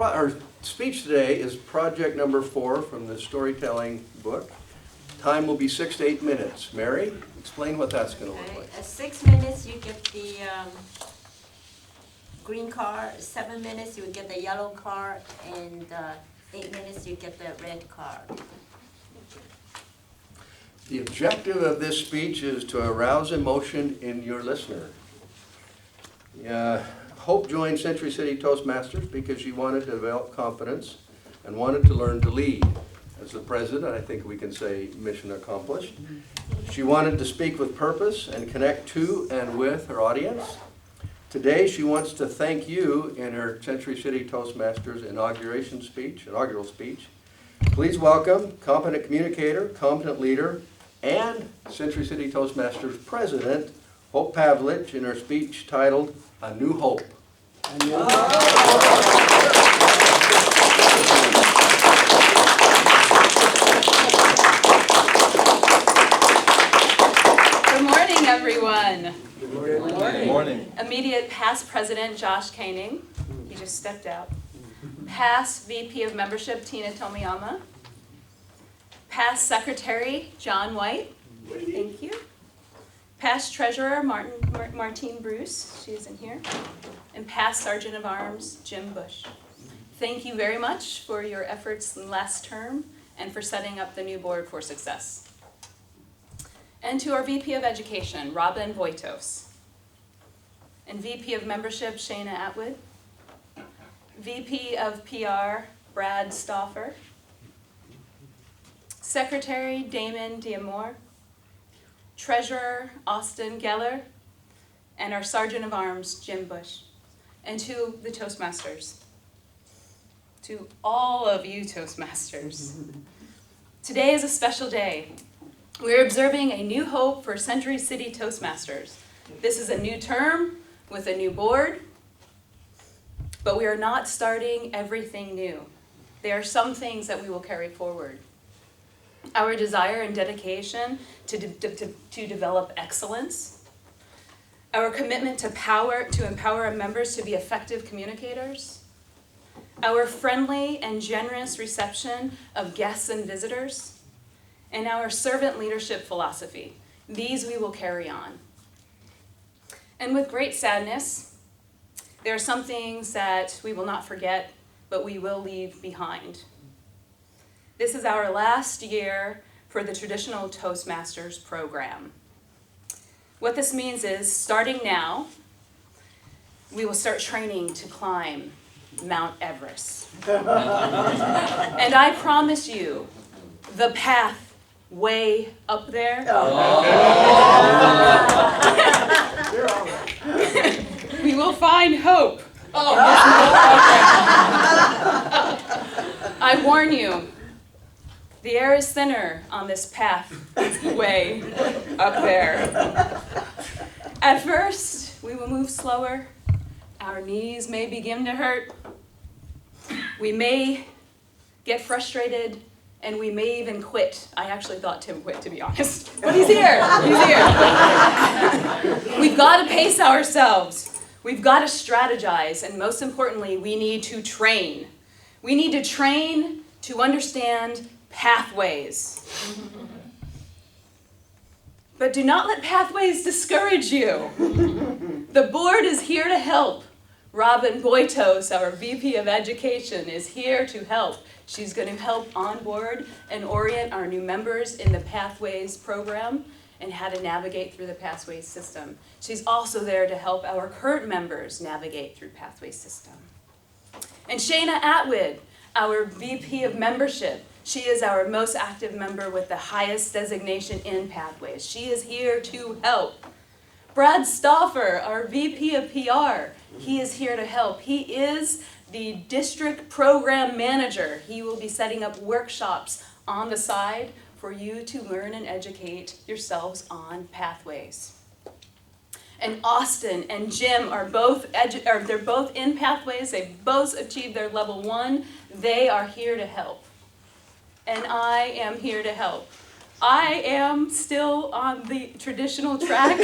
Our speech today is project number 4 from the storytelling book. Time will be 6 to 8 minutes. Mary, explain what that's going to look like. At 6 minutes, you get the green card. 7 minutes, you get the yellow card, and 8 minutes, you get the red card. The objective of this speech is to arouse emotion in your listener. Hope joined Century City Toastmasters because she wanted to develop confidence and wanted to learn to lead. As the president, I think we can say mission accomplished. She wanted to speak with purpose and connect to and with her audience. Today, she wants to thank you in her Century City Toastmasters inaugural speech. Please welcome competent communicator, competent leader, and Century City Toastmasters President, Hope Pavlich, in her speech titled, A New Hope. Good morning, everyone. Good morning. Good morning. Immediate past President Josh Koenig, he just stepped out. Past VP of Membership Tina Tomiyama. Past Secretary John White. Thank you. Past Treasurer Martine Bruce, she isn't here. And past Sergeant of Arms Jim Bush. Thank you very much for your efforts in last term and for setting up the new board for success. And to our VP of Education, Robin Voitos. And VP of Membership, Shayna Atwood. VP of PR, Brad Stauffer. Secretary, Damon Diamore. Treasurer, Austin Geller. And our Sergeant of Arms, Jim Bush. And to the Toastmasters. To all of you Toastmasters. Today is a special day. We're observing a new hope for Century City Toastmasters. This is a new term with a new board, but we are not starting everything new. There are some things that we will carry forward. Our desire and dedication to develop excellence, our commitment to empower our members to be effective communicators, our friendly and generous reception of guests and visitors, and our servant leadership philosophy. These we will carry on. And with great sadness, there are some things that we will not forget, but we will leave behind. This is our last year for the traditional Toastmasters program. What this means is, starting now, we will start training to climb Mount Everest. And I promise you, the path way up there. We will find hope. I warn you, the air is thinner on this path way up there. At first, we will move slower. Our knees may begin to hurt. We may get frustrated, and we may even quit. I actually thought Tim quit, to be honest. But he's here. He's here. We've got to pace ourselves. We've got to strategize. And most importantly, we need to train. We need to train to understand pathways. But do not let pathways discourage you. The board is here to help. Robin Voitos, our VP of Education, is here to help. She's going to help onboard and orient our new members in the Pathways program and how to navigate through the Pathways system. She's also there to help our current members navigate through Pathways system. And Shayna Atwood, our VP of Membership, she is our most active member with the highest designation in Pathways. She is here to help. Brad Stauffer, our VP of PR, he is here to help. He is the district program manager. He will be setting up workshops on the side for you to learn and educate yourselves on Pathways. And Austin and Jim are they're both in Pathways. They both achieved their level 1. They are here to help. And I am here to help. I am still on the traditional track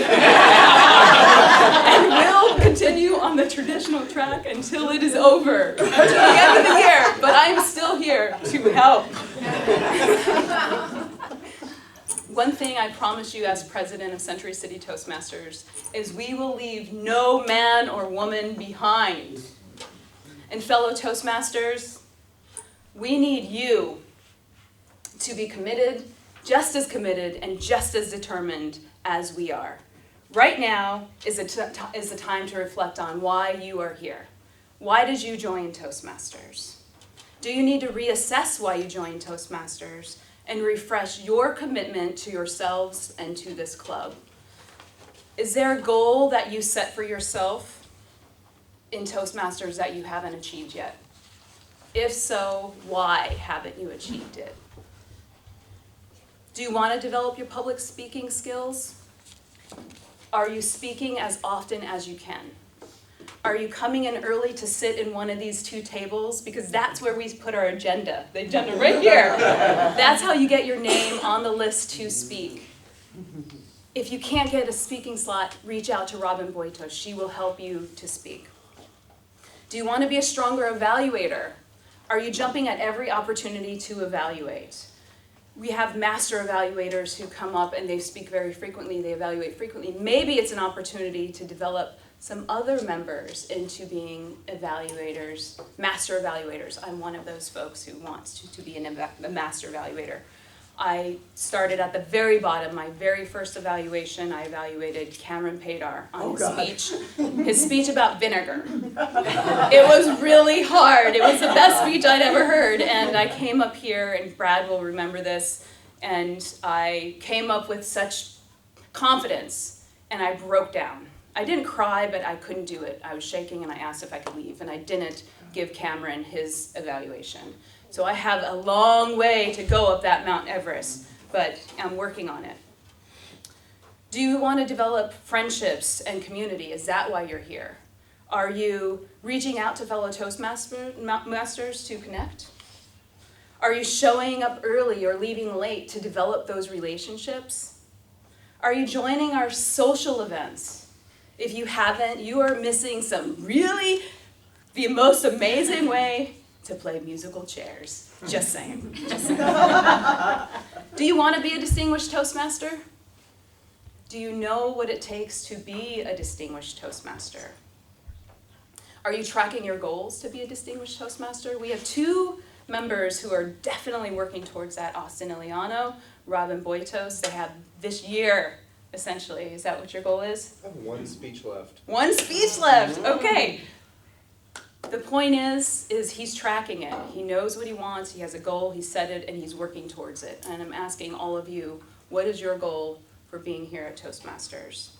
and will continue on the traditional track until it is over, until the end of the year, but I am still here to help. One thing I promise you as president of Century City Toastmasters is we will leave no man or woman behind. And fellow Toastmasters, we need you to be committed, just as committed and just as determined as we are. Right now is the time to reflect on why you are here. Why did you join Toastmasters? Do you need to reassess why you joined Toastmasters and refresh your commitment to yourselves and to this club? Is there a goal that you set for yourself in Toastmasters that you haven't achieved yet? If so, why haven't you achieved it? Do you want to develop your public speaking skills? Are you speaking as often as you can? Are you coming in early to sit in one of these two tables? Because that's where we put our agenda. The agenda right here. That's how you get your name on the list to speak. If you can't get a speaking slot, reach out to Robin Boitos. She will help you to speak. Do you want to be a stronger evaluator? Are you jumping at every opportunity to evaluate? We have master evaluators who come up and they speak very frequently, they evaluate frequently. Maybe it's an opportunity to develop some other members into being evaluators, master evaluators. I'm one of those folks who wants to be a master evaluator. I started at the very bottom. My very first evaluation, I evaluated Cameron Paydar on his speech about vinegar. It was really hard. It was the best speech I'd ever heard. And I came up here, and Brad will remember this, and I came up with such confidence, and I broke down. I didn't cry, but I couldn't do it. I was shaking, and I asked if I could leave, and I didn't give Cameron his evaluation. So I have a long way to go up that Mount Everest, but I'm working on it. Do you want to develop friendships and community? Is that why you're here? Are you reaching out to fellow Toastmasters to connect? Are you showing up early or leaving late to develop those relationships? Are you joining our social events? If you haven't, you are missing the most amazing way to play musical chairs. Just saying. Just saying. Do you want to be a distinguished Toastmaster? Do you know what it takes to be a distinguished Toastmaster? Are you tracking your goals to be a distinguished Toastmaster? We have two members who are definitely working towards that, Austin Iliano, Robin Boitos. They have this year, essentially. Is that what your goal is? I have one speech left. One speech left, okay. The point is he's tracking it. He knows what he wants, he has a goal, he set it, and he's working towards it. And I'm asking all of you, what is your goal for being here at Toastmasters?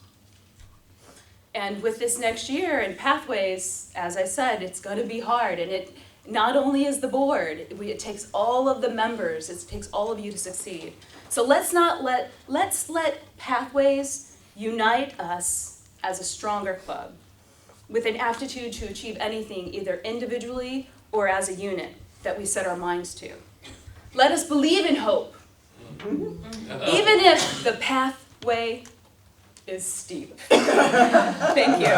And with this next year in Pathways, as I said, it's going to be hard. And it not only is the board, it takes all of the members, it takes all of you to succeed. So let's let Pathways unite us as a stronger club, with an aptitude to achieve anything, either individually or as a unit that we set our minds to. Let us believe in hope, even if the pathway is steep. Thank you.